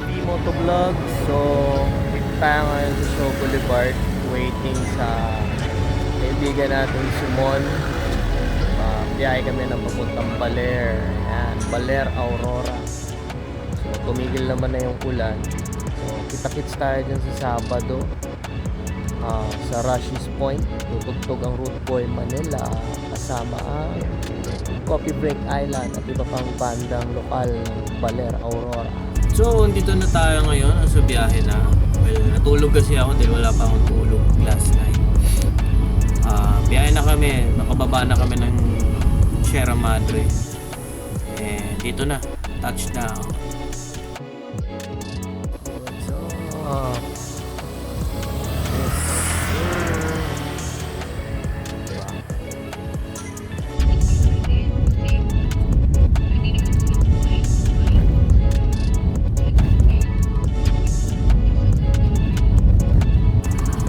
Krayzie-V MotoVlog. So, dito tayo ngayon sa Show Boulevard, waiting sa kaibigan natin si Mon. Biyahe kami ng papuntang Baler. Ayan, Baler, Aurora. So, tumigil naman na yung ulan. So, kita-kits tayo dyan sa Sabado. Sa Rushie's Point, tutugtog ang Root Boy Manila, kasama ang Coffee Break Island at iba pang bandang lokal ng Baler, Aurora. So, dito na tayo ngayon sa biyahe na. Well, natulog kasi ako dahil wala pa akong tulog last night. Biyahe na kami, nakababa na kami ng Sierra Madre. Dito na, touchdown.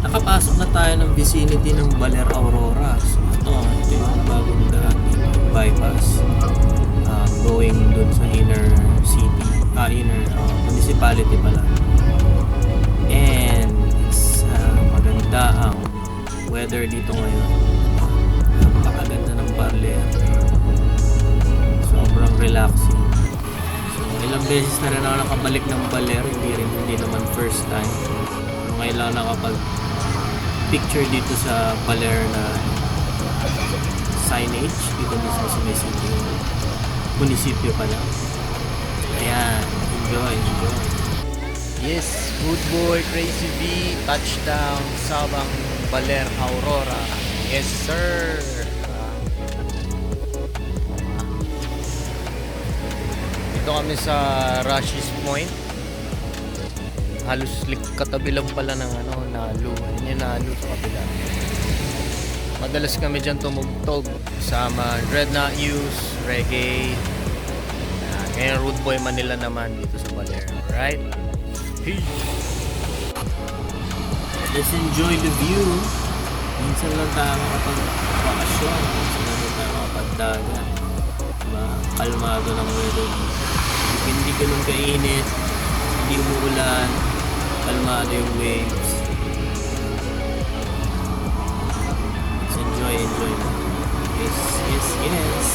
Nakapasok na tayo ng vicinity ng Baler, Aurora. So, ito yung bagong daan, bypass. Going dun sa inner city, inner municipality pala. And it's maganda ang weather dito ngayon. Napakaganda ng Baler. Sobrang relaxing. So, ilang beses na rin ako nakabalik ng Baler, hindi naman first time. Ngayon lang nakapag-picture dito sa Baler na signage dito mismo sa munisipyo pala. Ayan, enjoy. Yes, good boy, Krayzie-V, touchdown, Sabang, Baler, Aurora. Yes, sir. Dito kami sa Rushie's Point. Halos katabi lang pala ng Nalo. Yan yung Nalo sa kabila. Madalas kami dyan tumugtog sama Red Not Use, Reggae. Ngayon Root Boy Manila naman dito sa Baler. Alright? Peace! Let's enjoy the view. Minsan lang tayo makapag-bakasyon. Minsan lang tayo makapag-dagat. Diba? Kalmado ng weather. Hindi ganun kainit. Hindi umuulan. Kalmado yung waves. Let's enjoy mo. Yes.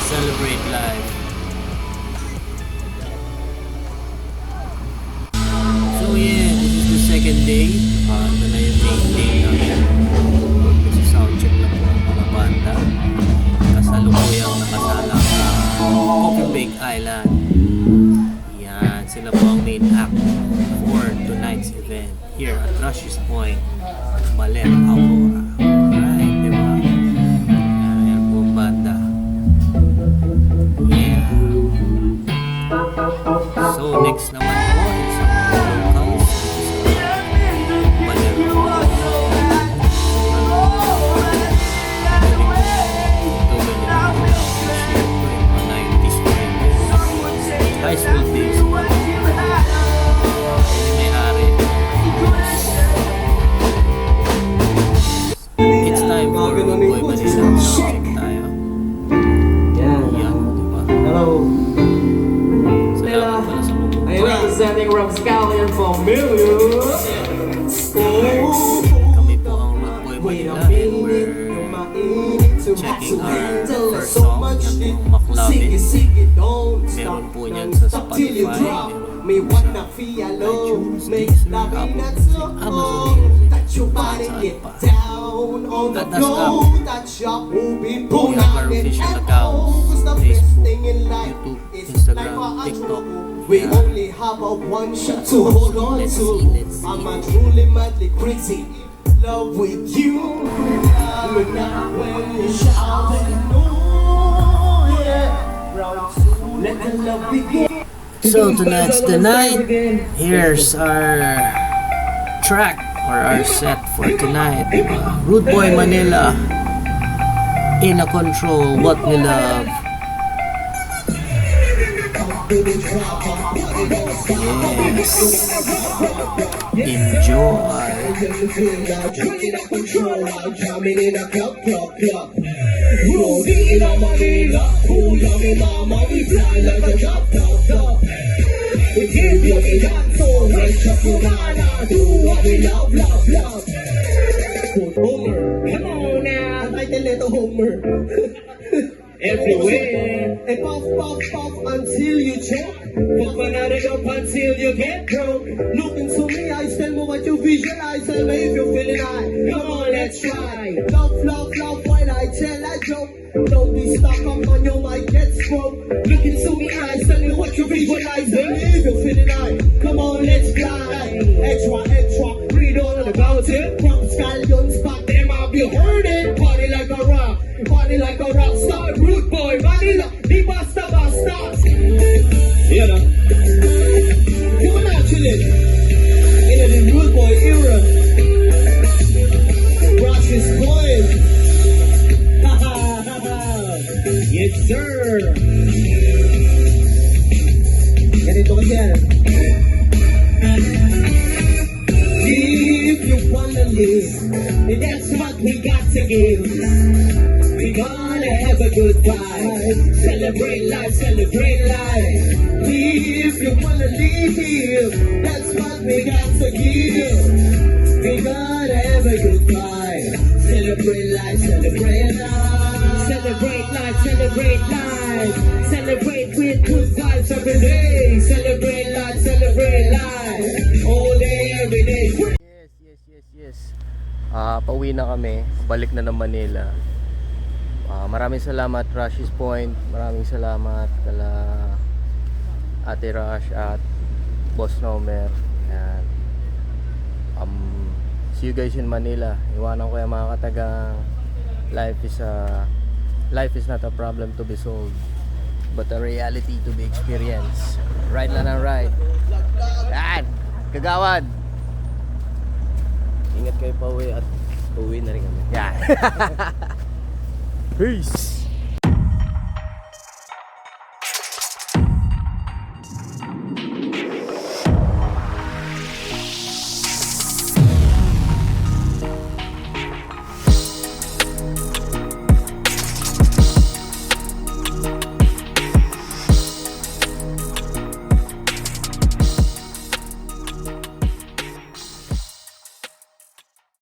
Celebrate life. So yeah, this is the second day. Ito na yung main day namin. Kasi soundcheck lang po ang mga banda. Kasalukuyang nakasala sa Coffee Break Island. Yan, sila po ang main act for tonight's event here at Rushie's Point, Baler, Aurora. Right, diba? Yan po ang banda. Yeah. So next naman po is ang locals sa Baler, Aurora. High school days. It's time for Root Boy Manila. Check tayo. Yan, diba? Hello. Salamat pala sa mga. I representing Rapscallion for millions. Kami po ang Root Boy Manila and we're checking our first song. Yan po, Maklabin. Meron po niyan sa Spotify. Meron po sa iTunes, Deezer, Apple Music, Amazon Music, at saan pa. At NASCAP. We have our official accounts, Facebook, YouTube, Instagram, TikTok. We only have a one shot to hold on to. I'm a truly madly crazy love with you. Look now when you shout and know, let the love begin. So tonight's the night. Here's our track or our set for tonight. Root Boy Manila, In a Control, What We Love. Yes. Enjoy. we got so let's tugtugan. Do what we love, love, love. Homer, come on now. Ang title nito Homer. Everywhere. And puff, puff, puff until you choke. Puff another up until you get broke. Look into me, I tell me what you visualize. Tell me if you're feeling high. Come on, let's try. Love, love, love while I tell a joke. Don't be stuck up on your mic, get smoke. Look into me, eyes, tell me what you visualize. Tell me if you're feeling high. Come on, let's fly. Extra, extra, read all about it. From scallions, back them up, you heard it. Party like a rock. Party like a rock star, rude boy, vanilla, di basta basta. You know, you were not chillin' in the rude boy era. Rushie's boys, ha ha ha ha. Yes sir. Ganito kasi yan. If you wanna live, that's what we got to give. We gonna have a good time. Celebrate life, celebrate life. If you wanna live, that's what we got to give. We gonna have a good time. Celebrate life, celebrate life. Celebrate life, celebrate life. Celebrate with good vibes every day. Celebrate life, celebrate life. All day, every day. Yes. Pauwi na kami. Balik na ng Manila. Maraming salamat Rushie's Point. Maraming salamat kala Ate Rus at Boss Nomer. Ayan. See you guys in Manila. Iwanan ko yung mga katagang life is not a problem to be solved, but a reality to be experienced. Ride lang ang ride. Yan! Kagawad! Ingat kayo pauwi at uwi na rin kami. Yan! Peace!